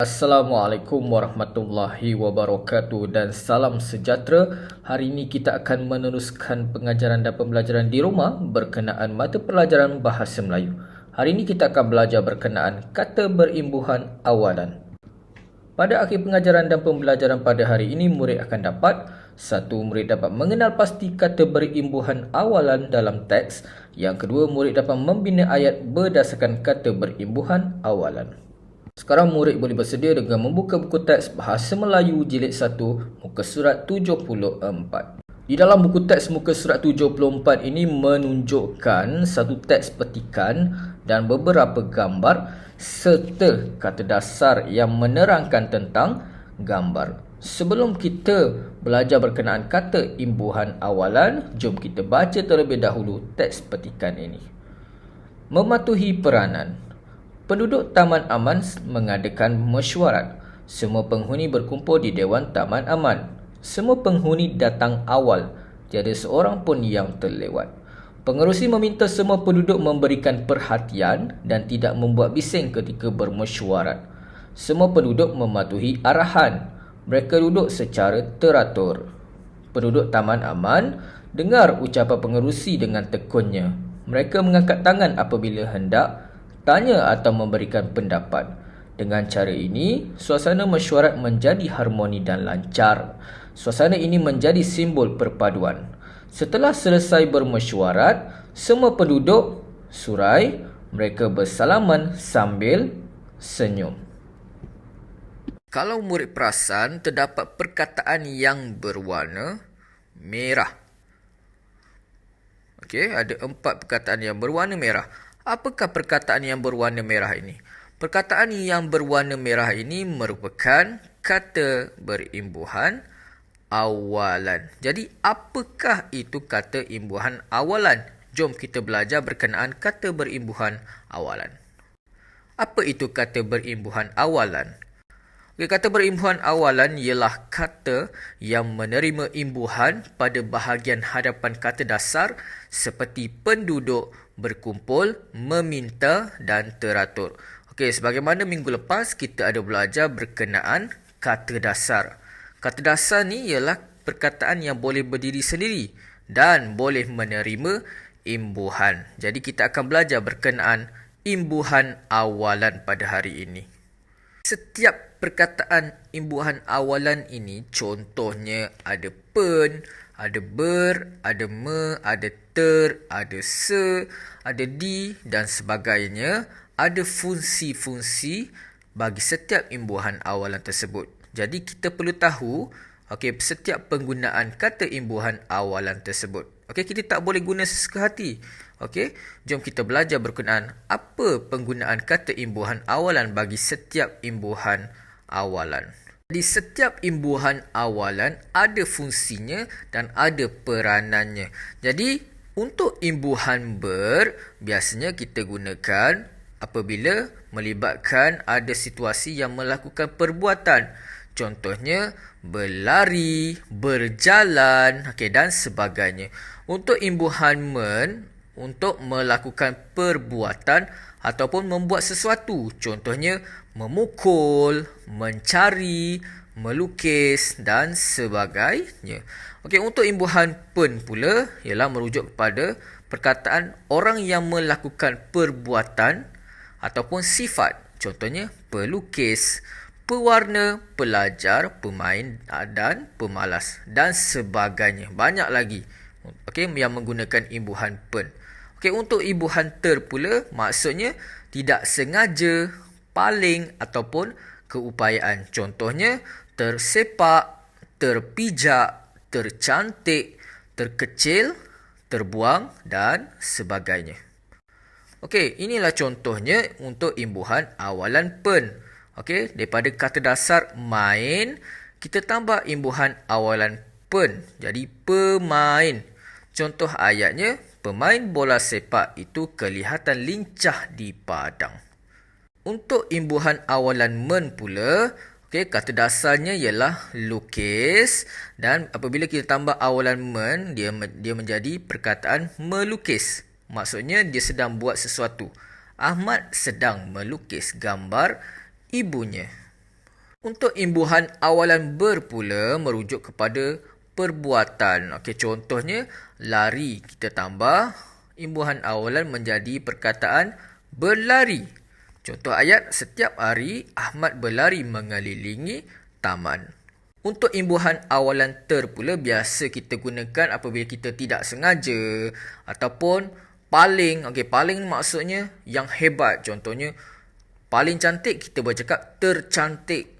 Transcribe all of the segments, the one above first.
Assalamualaikum warahmatullahi wabarakatuh dan salam sejahtera. Hari ini kita akan meneruskan pengajaran dan pembelajaran di rumah berkenaan mata pelajaran Bahasa Melayu. Hari ini kita akan belajar berkenaan kata berimbuhan awalan. Pada akhir pengajaran dan pembelajaran pada hari ini, murid akan dapat: 1. Murid dapat mengenal pasti kata berimbuhan awalan dalam teks. Yang kedua, murid dapat membina ayat berdasarkan kata berimbuhan awalan. Sekarang murid boleh bersedia dengan membuka buku teks Bahasa Melayu Jilid 1 muka surat 74. Di dalam buku teks muka surat 74 ini menunjukkan satu teks petikan dan beberapa gambar serta kata dasar yang menerangkan tentang gambar. Sebelum kita belajar berkenaan kata imbuhan awalan, jom kita baca terlebih dahulu teks petikan ini. Mematuhi peranan. Penduduk Taman Aman mengadakan mesyuarat. Semua penghuni berkumpul di Dewan Taman Aman. Semua penghuni datang awal. Tiada seorang pun yang terlewat. Pengerusi meminta semua penduduk memberikan perhatian dan tidak membuat bising ketika bermesyuarat. Semua penduduk mematuhi arahan. Mereka duduk secara teratur. Penduduk Taman Aman dengar ucapan pengerusi dengan tekunnya. Mereka mengangkat tangan apabila hendak tanya atau memberikan pendapat. Dengan cara ini, suasana mesyuarat menjadi harmoni dan lancar. Suasana ini menjadi simbol perpaduan. Setelah selesai bermesyuarat, semua penduduk surai. Mereka bersalaman sambil senyum. Kalau murid perasan, terdapat perkataan yang berwarna merah. Okey, ada 4 perkataan yang berwarna merah. Apakah perkataan yang berwarna merah ini? Perkataan yang berwarna merah ini merupakan kata berimbuhan awalan. Jadi, apakah itu kata imbuhan awalan? Jom kita belajar berkenaan kata berimbuhan awalan. Apa itu kata berimbuhan awalan? Kata berimbuhan awalan ialah kata yang menerima imbuhan pada bahagian hadapan kata dasar seperti penduduk, berkumpul, meminta dan teratur. Okey, sebagaimana minggu lepas kita ada belajar berkenaan kata dasar. Kata dasar ni ialah perkataan yang boleh berdiri sendiri dan boleh menerima imbuhan. Jadi kita akan belajar berkenaan imbuhan awalan pada hari ini. Setiap perkataan imbuhan awalan ini contohnya ada pen, ada ber, ada me, ada ter, ada se, ada di dan sebagainya. Ada fungsi-fungsi bagi setiap imbuhan awalan tersebut. Jadi kita perlu tahu setiap penggunaan kata imbuhan awalan tersebut. Kita tak boleh guna sesuka hati. Jom kita belajar berkenaan apa penggunaan kata imbuhan awalan bagi setiap imbuhan awalan. Jadi setiap imbuhan awalan ada fungsinya dan ada peranannya. Jadi untuk imbuhan ber, biasanya kita gunakan apabila melibatkan ada situasi yang melakukan perbuatan. Contohnya berlari, berjalan, dan sebagainya. Untuk imbuhan men, untuk melakukan perbuatan ataupun membuat sesuatu. Contohnya memukul, mencari, melukis dan sebagainya. Untuk imbuhan pen pula ialah merujuk kepada perkataan orang yang melakukan perbuatan ataupun sifat. Contohnya pelukis, pewarna, pelajar, pemain dan pemalas dan sebagainya. Banyak lagi yang menggunakan imbuhan pen. Untuk imbuhan ter pula maksudnya tidak sengaja, paling ataupun keupayaan. Contohnya tersepak, terpijak, tercantik, terkecil, terbuang dan sebagainya. Inilah contohnya untuk imbuhan awalan pen. Daripada kata dasar main, kita tambah imbuhan awalan pen. Jadi pemain. Contoh ayatnya, pemain bola sepak itu kelihatan lincah di padang. Untuk imbuhan awalan men pula, kata dasarnya ialah lukis dan apabila kita tambah awalan men, dia menjadi perkataan melukis. Maksudnya dia sedang buat sesuatu. Ahmad sedang melukis gambar ibunya. Untuk imbuhan awalan ber pula merujuk kepada perbuatan. Okey, contohnya lari kita tambah imbuhan awalan menjadi perkataan berlari. Contoh ayat, setiap hari Ahmad berlari mengelilingi taman. Untuk imbuhan awalan ter pula biasa kita gunakan apabila kita tidak sengaja ataupun paling. Okey, paling maksudnya yang hebat. Contohnya paling cantik kita bercakap tercantik.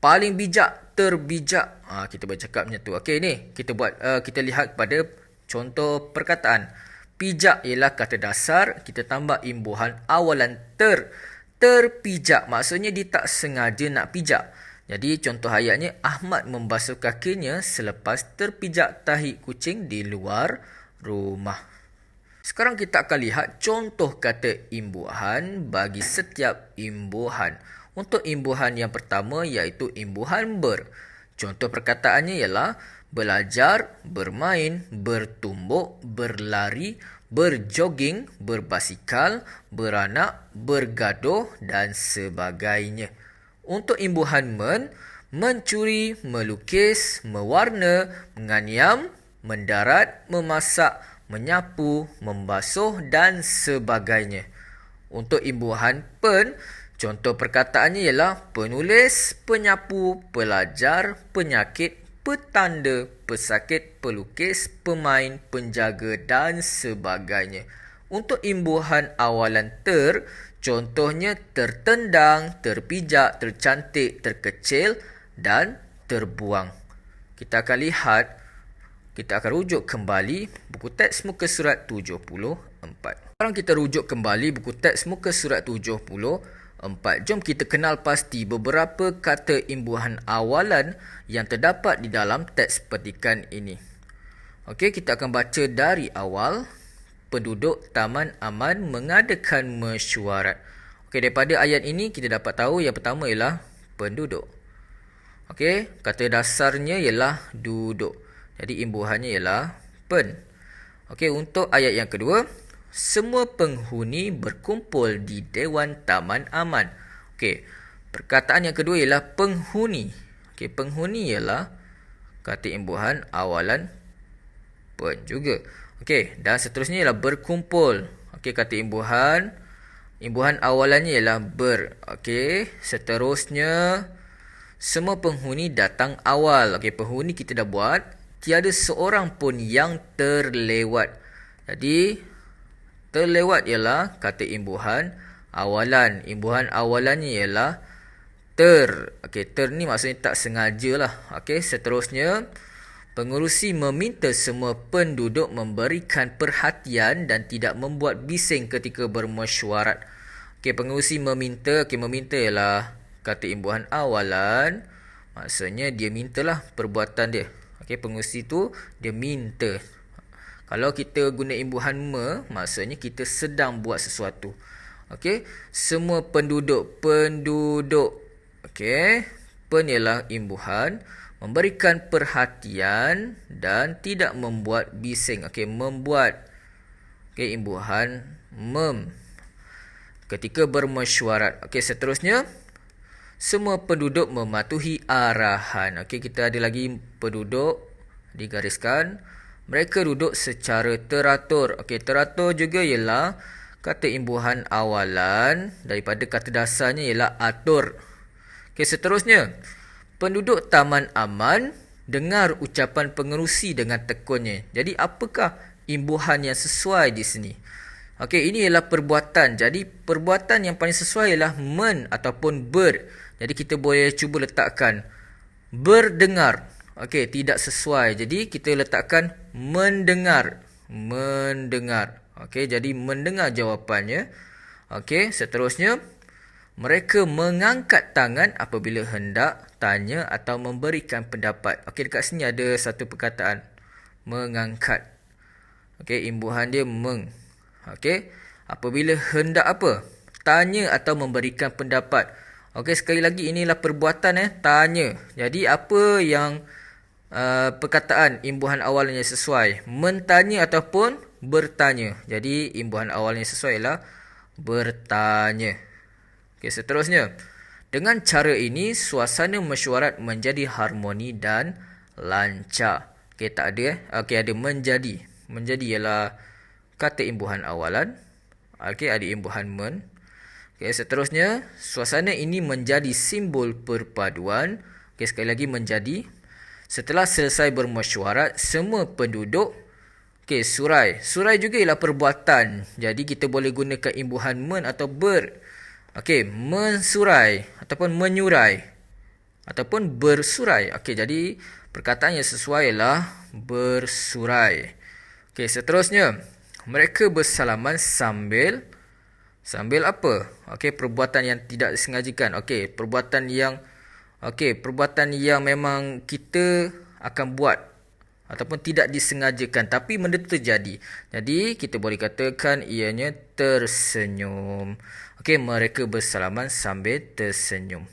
Paling bijak, terbijak. Kita bercakap macam tu. Okey, ni kita lihat pada contoh perkataan. Pijak ialah kata dasar, kita tambah imbuhan awalan ter. Terpijak maksudnya dia tak sengaja nak pijak. Jadi contoh ayatnya, Ahmad membasuh kakinya selepas terpijak tahi kucing di luar rumah. Sekarang kita akan lihat contoh kata imbuhan bagi setiap imbuhan. Untuk imbuhan yang pertama iaitu imbuhan ber. Contoh perkataannya ialah belajar, bermain, bertumbuk, berlari, berjoging, berbasikal, beranak, bergaduh dan sebagainya. Untuk imbuhan men, mencuri, melukis, mewarna, menganyam, mendarat, memasak, menyapu, membasuh dan sebagainya. Untuk imbuhan pen, contoh perkataannya ialah penulis, penyapu, pelajar, penyakit, petanda, pesakit, pelukis, pemain, penjaga dan sebagainya. Untuk imbuhan awalan ter, contohnya tertendang, terpijak, tercantik, terkecil dan terbuang. Kita akan rujuk kembali buku teks muka surat 74. Sekarang kita rujuk kembali buku teks muka surat 74. Jom kita kenal pasti beberapa kata imbuhan awalan yang terdapat di dalam teks petikan ini. Okey, kita akan baca dari awal. Penduduk Taman Aman mengadakan mesyuarat. Okey, daripada ayat ini kita dapat tahu yang pertama ialah penduduk. Okey, kata dasarnya ialah duduk. Jadi imbuhannya ialah pen. Okey, untuk ayat yang kedua, semua penghuni berkumpul di Dewan Taman Aman. Okey, perkataan yang kedua ialah penghuni. Okey, penghuni ialah kata imbuhan awalan pen juga. Okey, dan seterusnya ialah berkumpul. Okey, kata imbuhan awalannya ialah ber. Okey, seterusnya semua penghuni datang awal. Okey, penghuni kita dah buat. Tiada seorang pun yang terlewat. Jadi, terlewat ialah kata imbuhan awalan. Imbuhan awalannya ialah ter. Okey, ter ni maksudnya tak sengaja lah. Okey, seterusnya pengerusi meminta semua penduduk memberikan perhatian dan tidak membuat bising ketika bermesyuarat. Okey, pengerusi meminta. Okey, meminta ialah kata imbuhan awalan. Maksudnya dia mintalah perbuatan dia. Okey, pengerusi tu dia minta. Kalau kita guna imbuhan me, maksudnya kita sedang buat sesuatu. Okey, semua penduduk. Okey, pen ialah imbuhan memberikan perhatian dan tidak membuat bising. Okey, membuat. Okey, imbuhan mem. Ketika bermesyuarat. Okey, seterusnya semua penduduk mematuhi arahan. Okey, kita ada lagi penduduk digariskan. Mereka duduk secara teratur. Okey, teratur juga ialah kata imbuhan awalan daripada kata dasarnya ialah atur. Okey, seterusnya penduduk Taman Aman dengar ucapan pengerusi dengan tekunnya. Jadi, apakah imbuhan yang sesuai di sini? Okey, ini ialah perbuatan. Jadi, perbuatan yang paling sesuai ialah men ataupun ber. Jadi, kita boleh cuba letakkan berdengar. Okey, tidak sesuai. Jadi, kita letakkan mendengar. Mendengar. Okey, jadi mendengar jawapannya. Okey, seterusnya mereka mengangkat tangan apabila hendak tanya atau memberikan pendapat. Okey, dekat sini ada satu perkataan. Mengangkat. Okey, imbuhan dia meng. Okey, apabila hendak apa? Tanya atau memberikan pendapat. Okey, sekali lagi inilah perbuatan tanya. Jadi, apa yang perkataan imbuhan awalnya sesuai? Mentanya ataupun bertanya. Jadi, imbuhan awalnya sesuai ialah bertanya. Okey, seterusnya. Dengan cara ini, suasana mesyuarat menjadi harmoni dan lancar. Okey, tak ada. Okey, ada menjadi. Menjadi ialah kata imbuhan awalan. Okey, ada imbuhan men. Okey, seterusnya, suasana ini menjadi simbol perpaduan. Okey, sekali lagi menjadi. Setelah selesai bermesyuarat, semua penduduk surai. Surai juga ialah perbuatan. Jadi kita boleh gunakan imbuhan men atau ber. Okey, mensurai ataupun menyurai ataupun bersurai. Okey, jadi perkataan yang sesuai ialah bersurai. Okey, seterusnya, mereka bersalaman sambil apa? Okey, perbuatan yang tidak disengajakan. Okey, perbuatan yang memang kita akan buat ataupun tidak disengajakan tapi benda itu terjadi. Jadi kita boleh katakan ianya tersenyum. Okey, mereka bersalaman sambil tersenyum.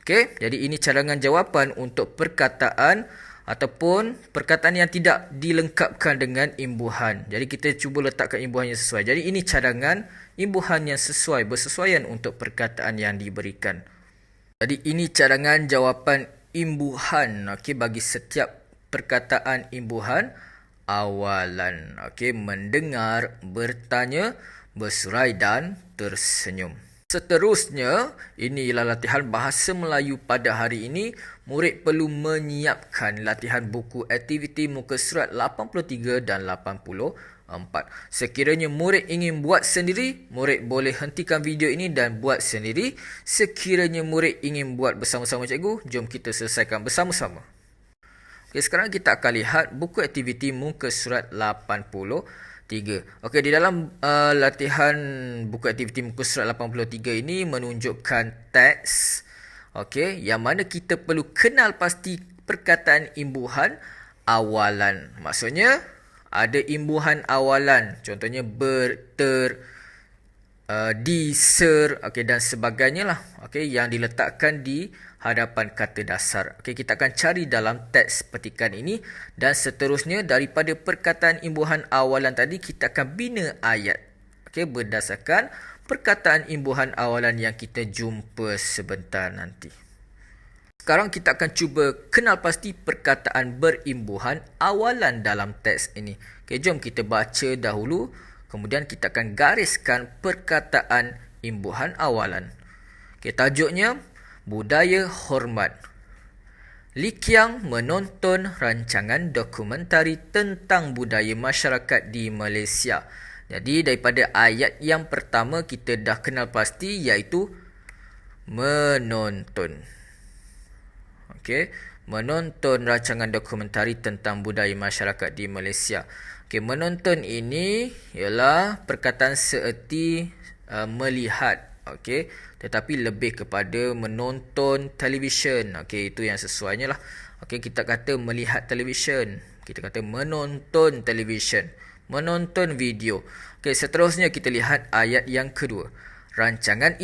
Okey, jadi ini cadangan jawapan untuk perkataan ataupun perkataan yang tidak dilengkapkan dengan imbuhan. Jadi kita cuba letakkan imbuhan yang sesuai. Jadi ini cadangan imbuhan yang sesuai, bersesuaian untuk perkataan yang diberikan. Jadi ini cadangan jawapan imbuhan, okey, bagi setiap perkataan imbuhan awalan. Okey, mendengar, bertanya, bersurai dan tersenyum. Seterusnya, ini ialah latihan bahasa Melayu pada hari ini. Murid perlu menyiapkan latihan buku aktiviti muka surat 83 dan 84. Sekiranya murid ingin buat sendiri, murid boleh hentikan video ini dan buat sendiri. Sekiranya murid ingin buat bersama-sama cikgu, jom kita selesaikan bersama-sama. Okay, sekarang kita akan lihat buku aktiviti muka surat 83. Okey, di dalam latihan buku aktiviti muka surat 83 ini menunjukkan teks, okey, yang mana kita perlu kenal pasti perkataan imbuhan awalan. Maksudnya ada imbuhan awalan, contohnya ber, ter, di, ser, okey, dan sebagainya lah, okey, yang diletakkan di hadapan kata dasar. Okey, kita akan cari dalam teks petikan ini dan seterusnya daripada perkataan imbuhan awalan tadi kita akan bina ayat. Okey, berdasarkan perkataan imbuhan awalan yang kita jumpa sebentar nanti. Sekarang kita akan cuba kenal pasti perkataan berimbuhan awalan dalam teks ini. Okey, jom kita baca dahulu, kemudian kita akan gariskan perkataan imbuhan awalan. Okey, tajuknya Budaya Hormat. Li Qiang menonton rancangan dokumentari tentang budaya masyarakat di Malaysia. Jadi daripada ayat yang pertama kita dah kenal pasti iaitu menonton. Okey, menonton rancangan dokumentari tentang budaya masyarakat di Malaysia. Okey, menonton ini ialah perkataan seerti melihat. Okey, tetapi lebih kepada menonton televisyen. Okey, itu yang sesuainya lah. Okey, kita kata melihat televisyen, kita kata menonton televisyen, menonton video. Okey, seterusnya kita lihat ayat yang kedua. Rancangan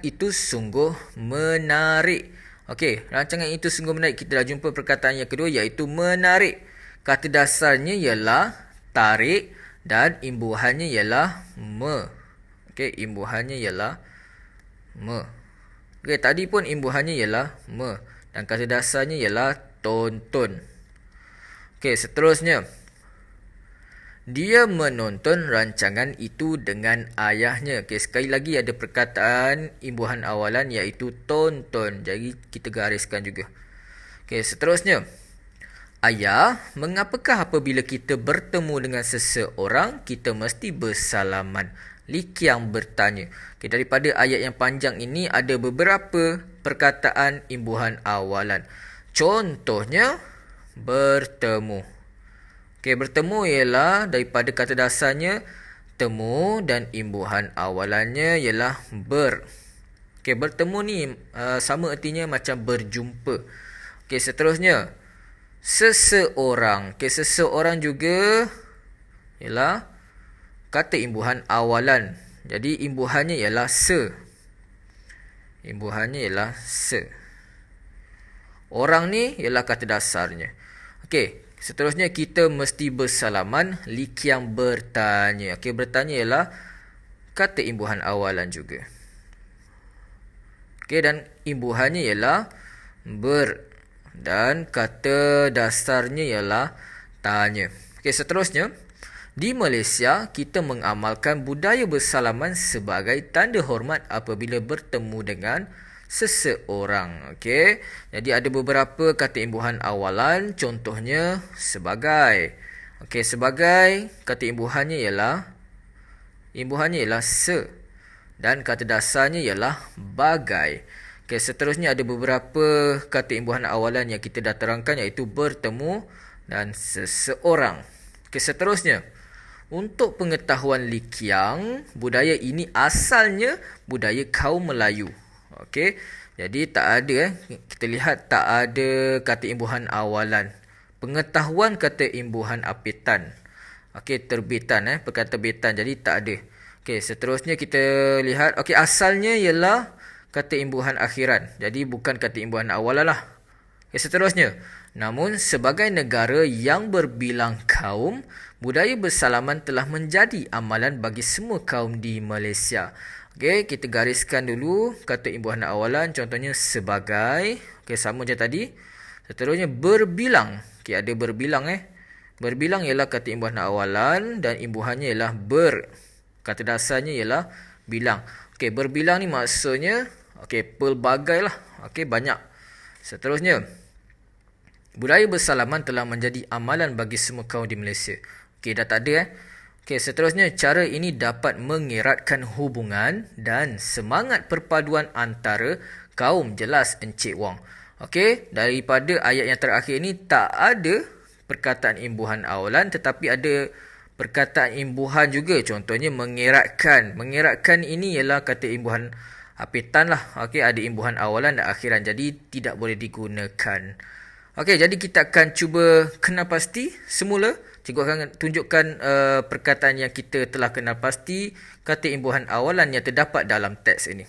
itu sungguh menarik. Okey, rancangan itu sungguh menarik. Kita dah jumpa perkataan yang kedua iaitu menarik. Kata dasarnya ialah tarik dan imbuhannya ialah me. Okey, imbuhannya ialah me. Okey, tadi pun imbuhannya ialah me dan kata dasarnya ialah tonton. Okey, seterusnya. Dia menonton rancangan itu dengan ayahnya. Okey, sekali lagi ada perkataan imbuhan awalan iaitu tonton. Jadi kita gariskan juga. Okey, seterusnya. Ayah, mengapakah apabila kita bertemu dengan seseorang, kita mesti bersalaman? Li Qiang bertanya. Okay, daripada ayat yang panjang ini ada beberapa perkataan imbuhan awalan. Contohnya, bertemu. Okay, bertemu ialah daripada kata dasarnya temu dan imbuhan awalannya ialah ber. Okay, bertemu ni sama artinya macam berjumpa. Okay, seterusnya. Seseorang. Okay, seseorang juga ialah kata imbuhan awalan. Jadi imbuhannya ialah se. Imbuhannya ialah se. Orang ni ialah kata dasarnya. Okey, seterusnya kita mesti bersalaman. Li Qiang bertanya. Okey, bertanya ialah kata imbuhan awalan juga. Okey, dan imbuhannya ialah ber. Dan kata dasarnya ialah tanya. Okey, seterusnya. Di Malaysia, kita mengamalkan budaya bersalaman sebagai tanda hormat apabila bertemu dengan seseorang. Okey. Jadi ada beberapa kata imbuhan awalan, contohnya sebagai. Okey, sebagai kata imbuhannya ialah se, dan kata dasarnya ialah bagai. Okey, seterusnya ada beberapa kata imbuhan awalan yang kita dah terangkan, iaitu bertemu dan seseorang. Okey, seterusnya, untuk pengetahuan Likiang, budaya ini asalnya budaya kaum Melayu. Okey, jadi tak ada kita lihat tak ada kata imbuhan awalan. Pengetahuan kata imbuhan apitan. Okey, terbitan perkataan terbitan, jadi tak ada. Okey, seterusnya kita lihat, okey, asalnya ialah kata imbuhan akhiran. Jadi bukan kata imbuhan awalan lah. Okey, seterusnya, namun sebagai negara yang berbilang kaum, budaya bersalaman telah menjadi amalan bagi semua kaum di Malaysia. Okey, kita gariskan dulu kata imbuhan awalan, contohnya sebagai. Okey, sama macam tadi. Seterusnya berbilang. Okey, ada berbilang Berbilang ialah kata imbuhan awalan dan imbuhannya ialah ber. Kata dasarnya ialah bilang. Okey, berbilang ni maksudnya pelbagai lah. Okey, banyak. Seterusnya, budaya bersalaman telah menjadi amalan bagi semua kaum di Malaysia. Okey, dah tak ada Okey, seterusnya, cara ini dapat mengeratkan hubungan dan semangat perpaduan antara kaum. Jelas Encik Wong. Okey, daripada ayat yang terakhir ini tak ada perkataan imbuhan awalan, tetapi ada perkataan imbuhan juga. Contohnya mengeratkan. Mengeratkan ini ialah kata imbuhan apitan lah. Okey, ada imbuhan awalan dan akhiran. Jadi tidak boleh digunakan. Okey, jadi kita akan cuba kenal pasti semula. Cikgu akan tunjukkan perkataan yang kita telah kenal pasti, kata imbuhan awalan yang terdapat dalam teks ini.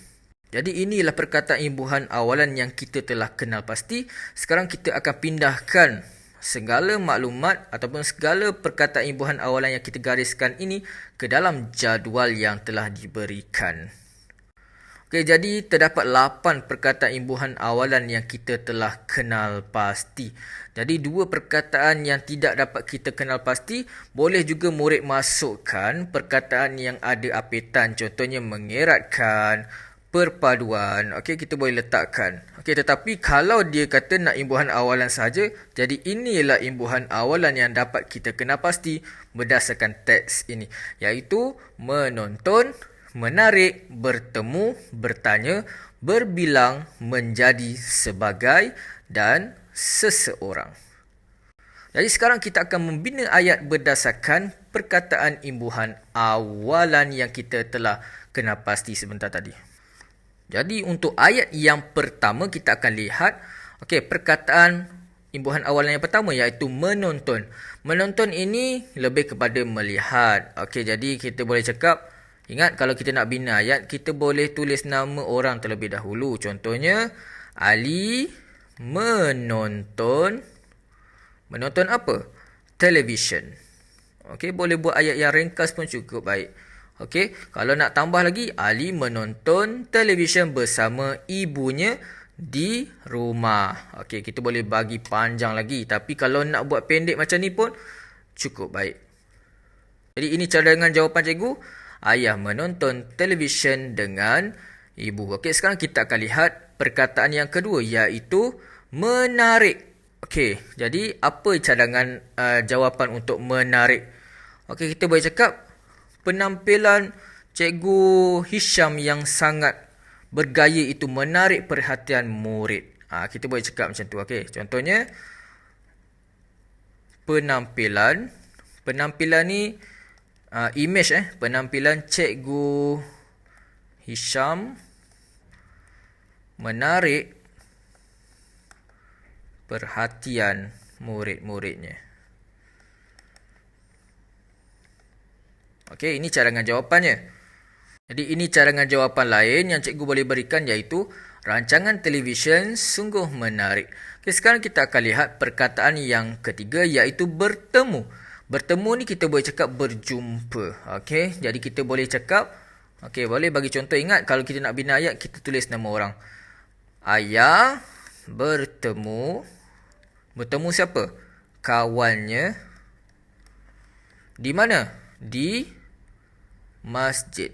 Jadi inilah perkataan imbuhan awalan yang kita telah kenal pasti. Sekarang kita akan pindahkan segala maklumat ataupun segala perkataan imbuhan awalan yang kita gariskan ini ke dalam jadual yang telah diberikan. Okey, jadi terdapat 8 perkataan imbuhan awalan yang kita telah kenal pasti. Jadi 2 perkataan yang tidak dapat kita kenal pasti, boleh juga murid masukkan perkataan yang ada apitan. Contohnya mengeratkan, perpaduan. Okey, kita boleh letakkan. Okey, tetapi kalau dia kata nak imbuhan awalan saja, jadi inilah imbuhan awalan yang dapat kita kenal pasti berdasarkan teks ini, iaitu menonton, menarik, bertemu, bertanya, berbilang, menjadi, sebagai dan seseorang. Jadi sekarang kita akan membina ayat berdasarkan perkataan imbuhan awalan yang kita telah kenal pasti sebentar tadi. Jadi untuk ayat yang pertama kita akan lihat perkataan imbuhan awalan yang pertama, iaitu menonton. Menonton ini lebih kepada melihat. Jadi kita boleh cakap, ingat, kalau kita nak bina ayat, kita boleh tulis nama orang terlebih dahulu. Contohnya, Ali menonton apa? Television. Boleh buat ayat yang ringkas pun cukup baik. Kalau nak tambah lagi, Ali menonton television bersama ibunya di rumah. Kita boleh bagi panjang lagi. Tapi kalau nak buat pendek macam ni pun cukup baik. Jadi ini cadangan jawapan cikgu. Ayah menonton televisyen dengan ibu. Sekarang kita akan lihat perkataan yang kedua, iaitu menarik. Jadi apa cadangan jawapan untuk menarik? Kita boleh cakap penampilan Cikgu Hisham yang sangat bergaya itu menarik perhatian murid. Kita boleh cakap macam tu. Contohnya, penampilan ni image penampilan Cikgu Hisham menarik perhatian murid-muridnya. Ini cadangan jawapannya. Jadi ini cadangan jawapan lain yang cikgu boleh berikan, iaitu rancangan televisyen sungguh menarik. Sekarang kita akan lihat perkataan yang ketiga, iaitu bertemu. Bertemu ni kita boleh cakap berjumpa. Jadi kita boleh cakap, boleh bagi contoh. Ingat, kalau kita nak bina ayat, kita tulis nama orang. Ayah bertemu siapa? Kawannya di mana? Di masjid.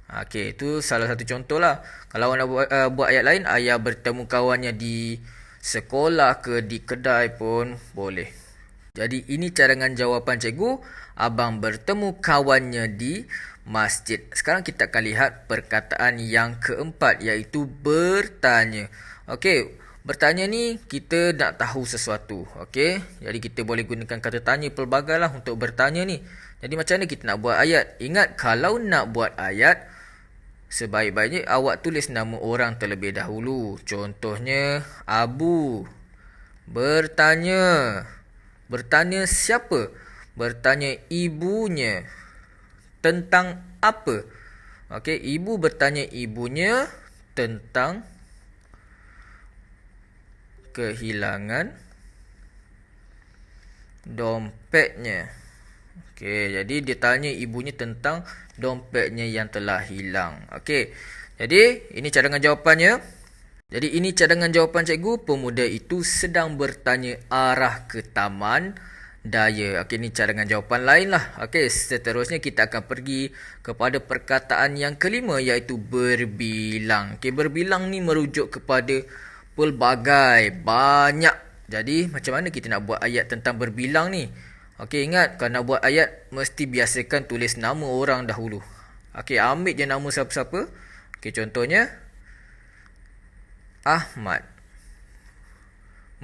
Okey, itu salah satu contoh lah. Kalau awak nak buat ayat lain, ayah bertemu kawannya di sekolah ke di kedai pun boleh. Jadi ini cadangan jawapan cikgu. Abang bertemu kawannya di masjid. Sekarang kita akan lihat perkataan yang keempat, iaitu bertanya. Okey, bertanya ni kita nak tahu sesuatu. Okey, jadi kita boleh gunakan kata tanya pelbagai lah untuk bertanya ni. Jadi macam mana kita nak buat ayat? Ingat, kalau nak buat ayat, sebaik-baiknya awak tulis nama orang terlebih dahulu. Contohnya, Abu bertanya. Bertanya siapa? Bertanya ibunya. Tentang apa? Okey, ibu bertanya ibunya tentang kehilangan dompetnya. Okey, jadi dia tanya ibunya tentang dompetnya yang telah hilang. Okey, jadi ini cadangan jawapannya. Jadi ini cadangan jawapan cikgu. Pemuda itu sedang bertanya arah ke taman daya. Okey, ini cadangan jawapan lain lah. Okey, seterusnya kita akan pergi kepada perkataan yang kelima, iaitu berbilang. Okey, berbilang ni merujuk kepada pelbagai, banyak. Jadi macam mana kita nak buat ayat tentang berbilang ni? Okey, ingat, kalau nak buat ayat mesti biasakan tulis nama orang dahulu. Okey, ambil je nama siapa-siapa. Okey, contohnya Ahmad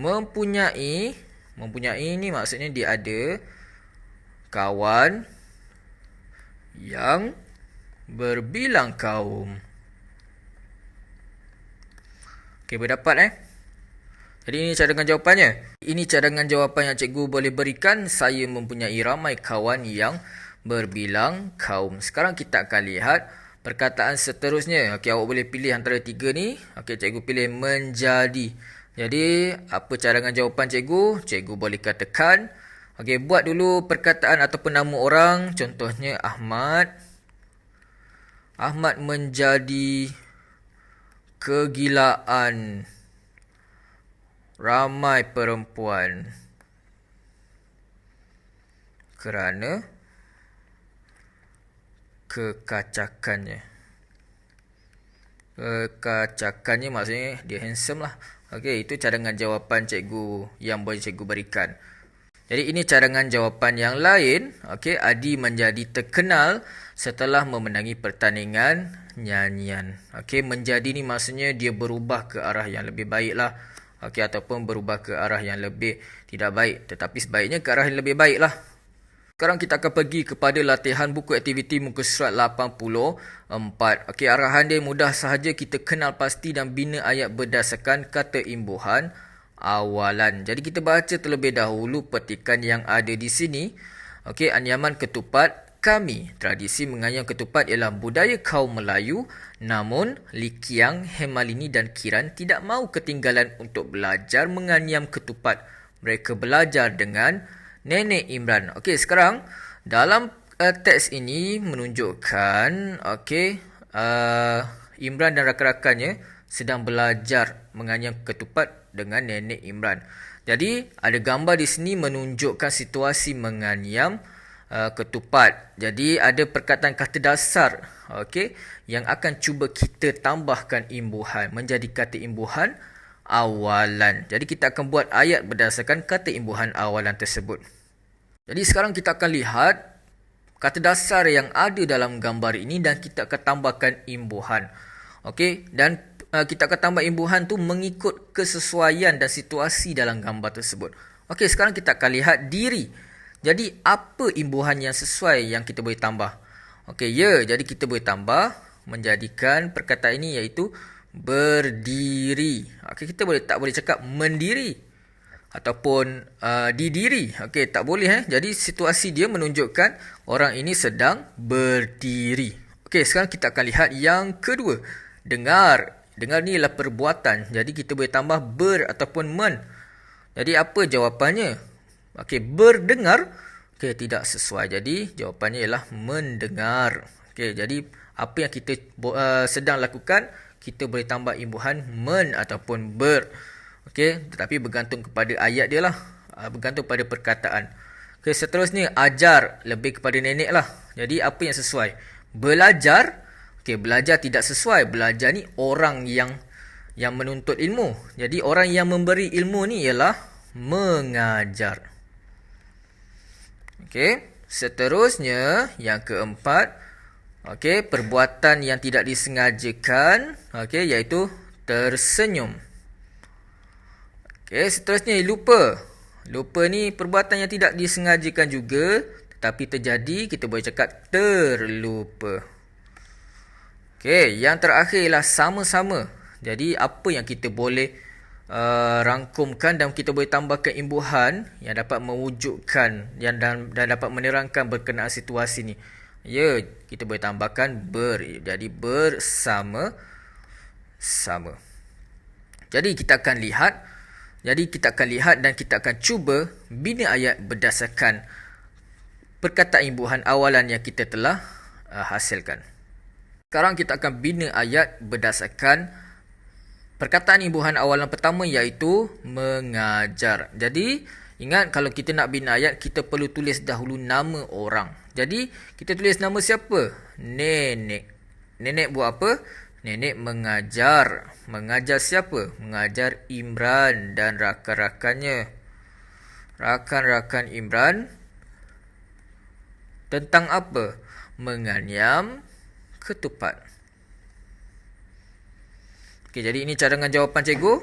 mempunyai ni maksudnya dia ada kawan yang berbilang kaum. Okey, berdapat Jadi ini cadangan jawapannya. Ini cadangan jawapan yang cikgu boleh berikan. Saya mempunyai ramai kawan yang berbilang kaum. Sekarang kita akan lihat perkataan seterusnya. Okey, awak boleh pilih antara tiga ni. Okey, cikgu pilih menjadi. Jadi, apa cadangan jawapan cikgu? Cikgu boleh katakan, okey, buat dulu perkataan ataupun nama orang. Contohnya Ahmad. Ahmad menjadi kegilaan ramai perempuan kerana kekacakannya. Kekacakannya maksudnya dia handsome lah. Okey, itu cadangan jawapan cikgu yang boleh cikgu berikan. Jadi ini cadangan jawapan yang lain. Okey, Adi menjadi terkenal setelah memenangi pertandingan nyanyian. Okey, menjadi ni maksudnya dia berubah ke arah yang lebih baik lah. Okey, ataupun berubah ke arah yang lebih tidak baik. Tetapi sebaiknya ke arah yang lebih baik lah. Sekarang kita akan pergi kepada latihan buku aktiviti muka surat 84. Okey, arahan dia mudah sahaja. Kita kenal pasti dan bina ayat berdasarkan kata imbuhan awalan. Jadi kita baca terlebih dahulu petikan yang ada di sini. Okey, anyaman ketupat kami. Tradisi menganyam ketupat ialah budaya kaum Melayu. Namun, Likiang, Hemalini dan Kiran tidak mahu ketinggalan untuk belajar menganyam ketupat. Mereka belajar dengan Nenek Imran. Okey, sekarang dalam teks ini menunjukkan Imran dan rakan-rakannya sedang belajar menganyam ketupat dengan Nenek Imran. Jadi ada gambar di sini menunjukkan situasi menganyam ketupat. Jadi ada perkataan kata dasar yang akan cuba kita tambahkan imbuhan menjadi kata imbuhan awalan. Jadi kita akan buat ayat berdasarkan kata imbuhan awalan tersebut. Jadi sekarang kita akan lihat kata dasar yang ada dalam gambar ini dan kita akan tambahkan imbuhan. Okey, dan kita akan tambah imbuhan tu mengikut kesesuaian dan situasi dalam gambar tersebut. Okey, sekarang kita akan lihat diri. Jadi apa imbuhan yang sesuai yang kita boleh tambah? Okey, jadi kita boleh tambah menjadikan perkataan ini iaitu berdiri. Okey, kita tak boleh cakap mendiri ataupun didiri. Okey, tak boleh Jadi situasi dia menunjukkan orang ini sedang berdiri. Okey, sekarang kita akan lihat yang kedua. Dengar. Dengar ni ialah perbuatan. Jadi kita boleh tambah ber ataupun men. Jadi apa jawapannya? Okey, berdengar. Okey, tidak sesuai. Jadi jawapannya ialah mendengar. Okey, jadi apa yang kita sedang lakukan? kita boleh tambah imbuhan men ataupun ber. Okey, tetapi bergantung kepada ayat dia lah. Bergantung pada perkataan. Okey, seterusnya ajar lebih kepada nenek lah. Jadi apa yang sesuai? Belajar. Okey, belajar tidak sesuai. Belajar ni orang yang menuntut ilmu. Jadi orang yang memberi ilmu ni ialah mengajar. Okey, seterusnya yang keempat, okey, perbuatan yang tidak disengajakan, okey, iaitu tersenyum. Okey, seterusnya lupa. Lupa ni perbuatan yang tidak disengajakan juga, tetapi terjadi, kita boleh cakap terlupa. Okey, yang terakhirlah sama-sama. Jadi apa yang kita boleh rangkumkan dan kita boleh tambahkan imbuhan yang dapat mewujudkan dan dapat menerangkan berkenaan situasi ni. Ya, kita boleh tambahkan ber. Jadi bersama sama. Jadi kita akan lihat dan kita akan cuba bina ayat berdasarkan perkataan imbuhan awalan yang kita telah hasilkan. Sekarang kita akan bina ayat berdasarkan perkataan imbuhan awalan pertama, iaitu mengajar. Jadi, ingat kalau kita nak bina ayat, kita perlu tulis dahulu nama orang. Jadi, kita tulis nama siapa? Nenek. Nenek buat apa? Nenek mengajar. Mengajar siapa? Mengajar Imran dan rakan-rakannya. Rakan-rakan Imran tentang apa? Menganyam ketupat. Okey, jadi ini cadangan jawapan cikgu.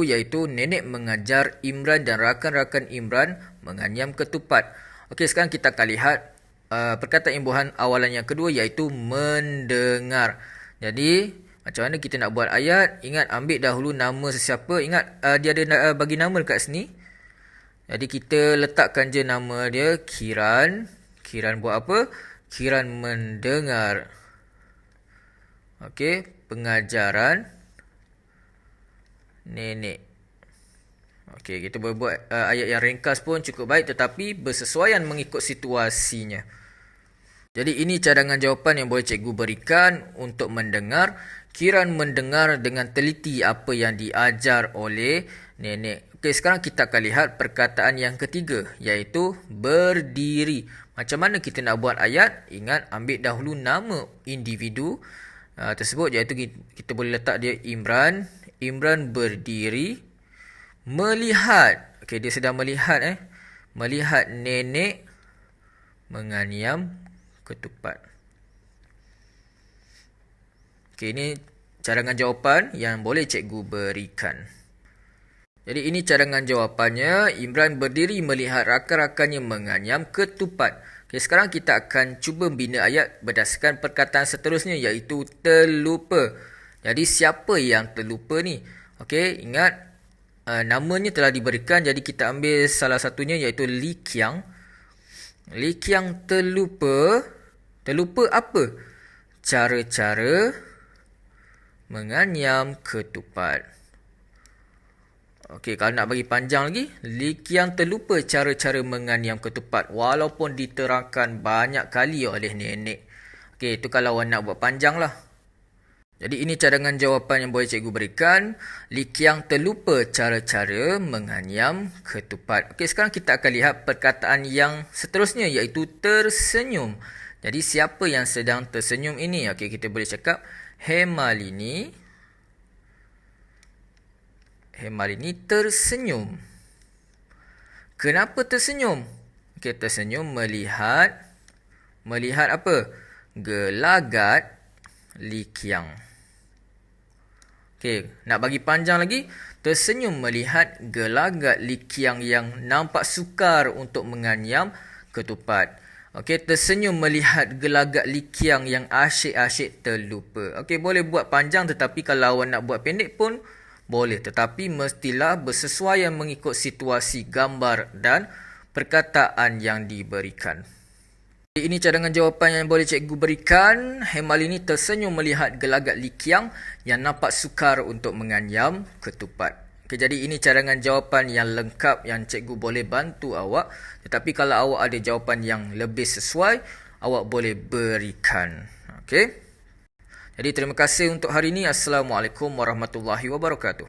Iaitu nenek mengajar Imran dan rakan-rakan Imran menganyam ketupat. Okey, sekarang kita akan lihat perkataan imbuhan awalan yang kedua, iaitu mendengar. Jadi, macam mana kita nak buat ayat? Ingat, ambil dahulu nama sesiapa. Ingat, dia ada bagi nama dekat sini. Jadi, kita letakkan je nama dia Kiran. Kiran buat apa? Kiran mendengar. Okey, pengajaran nenek. Okey, kita boleh buat ayat yang ringkas pun cukup baik, tetapi bersesuaian mengikut situasinya. Jadi ini cadangan jawapan yang boleh cikgu berikan untuk mendengar. Kiran mendengar dengan teliti apa yang diajar oleh nenek. Okey, sekarang kita akan lihat perkataan yang ketiga, iaitu berdiri. Macam mana kita nak buat ayat? Ingat, ambil dahulu nama individu tersebut, iaitu kita boleh letak dia Imran. Imran berdiri melihat. Okey, dia sedang melihat melihat nenek menganyam ketupat. Okey, ini cadangan jawapan yang boleh cikgu berikan. Jadi ini cadangan jawapannya. Imran berdiri melihat rakan-rakannya menganyam ketupat. Okay, sekarang kita akan cuba bina ayat berdasarkan perkataan seterusnya, iaitu terlupa. Jadi siapa yang terlupa ni? Okey, ingat namanya telah diberikan, jadi kita ambil salah satunya, iaitu Li Qiang. Li Qiang terlupa. Terlupa apa? Cara-cara menganyam ketupat. Okey, kalau nak bagi panjang lagi, Li Qiang terlupa cara-cara menganyam ketupat walaupun diterangkan banyak kali oleh nenek. Okey, itu kalau awak nak buat panjang lah. Jadi ini cadangan jawapan yang boleh cikgu berikan. Li Qiang terlupa cara-cara menganyam ketupat. Okey, sekarang kita akan lihat perkataan yang seterusnya, iaitu tersenyum. Jadi siapa yang sedang tersenyum ini? Okey, kita boleh cakap Hemalini tersenyum. Kenapa tersenyum? Okey, tersenyum melihat apa? Gelagat Li Qiang. Okey, nak bagi panjang lagi, tersenyum melihat gelagat Li Qiang yang nampak sukar untuk menganyam ketupat. Okey, tersenyum melihat gelagat Li Qiang yang asyik-asyik terlupa. Okey, boleh buat panjang, tetapi kalau awak nak buat pendek pun boleh, tetapi mestilah bersesuaian mengikut situasi gambar dan perkataan yang diberikan. Ini cadangan jawapan yang boleh cikgu berikan. Hemalini tersenyum melihat gelagat Li Qiang yang nampak sukar untuk menganyam ketupat. Okay, jadi ini cadangan jawapan yang lengkap yang cikgu boleh bantu awak. Tetapi kalau awak ada jawapan yang lebih sesuai, awak boleh berikan. Okay. Jadi terima kasih untuk hari ini. Assalamualaikum warahmatullahi wabarakatuh.